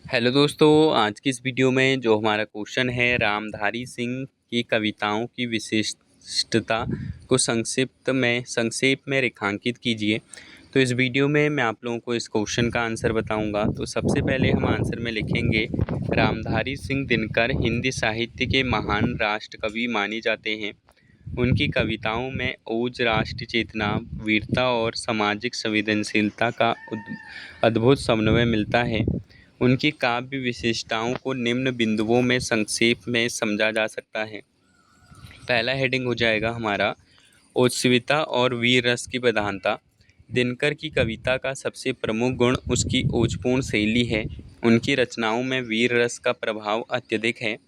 Hello दोस्तों, आज की इस वीडियो में जो हमारा क्वेश्चन है रामधारी सिंह की कविताओं की विशिष्टता को संक्षेप में रेखांकित कीजिए। तो इस वीडियो में मैं आप लोगों को इस क्वेश्चन का आंसर बताऊंगा। तो सबसे पहले हम आंसर में लिखेंगे रामधारी सिंह दिनकर हिंदी साहित्य के महान राष्ट्र कवि माने जाते हैं। उनकी कविताओं में ओज, राष्ट्र चेतना, वीरता और सामाजिक संवेदनशीलता का अद्भुत समन्वय मिलता है। उनकी काव्य विशेषताओं को निम्न बिंदुओं में संक्षेप में समझा जा सकता है। पहला हेडिंग हो जाएगा हमारा ओजस्विता और वीर रस की प्रधानता। दिनकर की कविता का सबसे प्रमुख गुण उसकी ओजपूर्ण शैली है। उनकी रचनाओं में वीर रस का प्रभाव अत्यधिक है,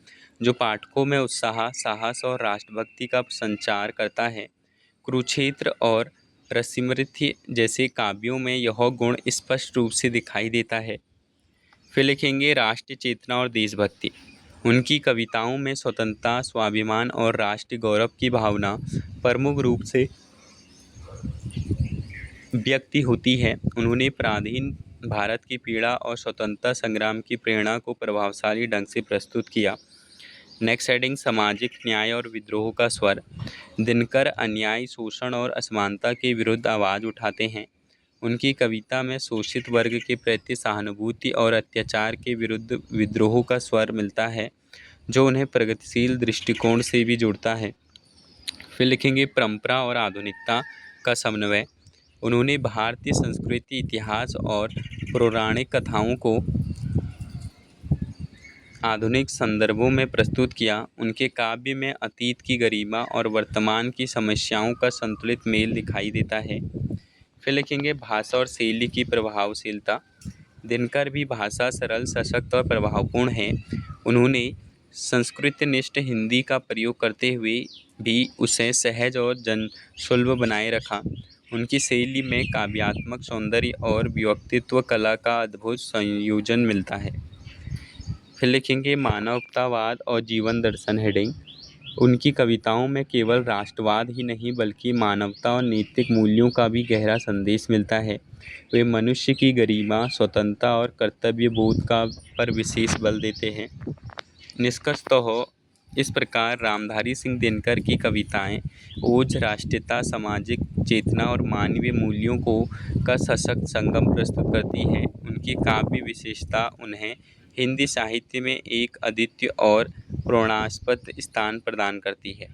जो पाठकों में उत्साह, साहस और राष्ट्रभक्ति का संचार करता है। कुरुक्षेत्र और रसिमृथ्य जैसे काव्यों में यह गुण स्पष्ट रूप से दिखाई देता है। फिर लिखेंगे राष्ट्रीय चेतना और देशभक्ति। उनकी कविताओं में स्वतंत्रता, स्वाभिमान और राष्ट्रीय गौरव की भावना प्रमुख रूप से व्यक्त होती है। उन्होंने पराधीन भारत की पीड़ा और स्वतंत्रता संग्राम की प्रेरणा को प्रभावशाली ढंग से प्रस्तुत किया। नेक्स्ट हेडिंग सामाजिक न्याय और विद्रोह का स्वर। दिनकर अन्याय, शोषण और असमानता के विरुद्ध आवाज़ उठाते हैं। उनकी कविता में शोषित वर्ग के प्रति सहानुभूति और अत्याचार के विरुद्ध विद्रोह का स्वर मिलता है, जो उन्हें प्रगतिशील दृष्टिकोण से भी जोड़ता है। फिर लिखेंगे परंपरा और आधुनिकता का समन्वय। उन्होंने भारतीय संस्कृति, इतिहास और पौराणिक कथाओं को आधुनिक संदर्भों में प्रस्तुत किया। उनके काव्य में अतीत की गरिमा और वर्तमान की समस्याओं का संतुलित मेल दिखाई देता है। फिर लिखेंगे भाषा और शैली की प्रभावशीलता। दिनकर भी भाषा सरल, सशक्त और प्रभावपूर्ण है। उन्होंने संस्कृतनिष्ठ हिंदी का प्रयोग करते हुए भी उसे सहज और जनसुलभ बनाए रखा। उनकी शैली में काव्यात्मक सौंदर्य और व्यक्तित्व कला का अद्भुत संयोजन मिलता है। फिर लिखेंगे मानवतावाद और जीवन दर्शन हेडिंग। उनकी कविताओं में केवल राष्ट्रवाद ही नहीं बल्कि मानवता और नैतिक मूल्यों का भी गहरा संदेश मिलता है। वे मनुष्य की गरिमा, स्वतंत्रता और कर्तव्य बोध का पर विशेष बल देते हैं। निष्कर्षतः इस प्रकार रामधारी सिंह दिनकर की कविताएं ओज, राष्ट्रीयता, सामाजिक चेतना और मानवीय मूल्यों को का सशक्त संगम प्रस्तुत करती है। उनकी काव्य विशेषता उन्हें हिंदी साहित्य में एक अद्वितीय और प्रेरणास्पद स्थान प्रदान करती है।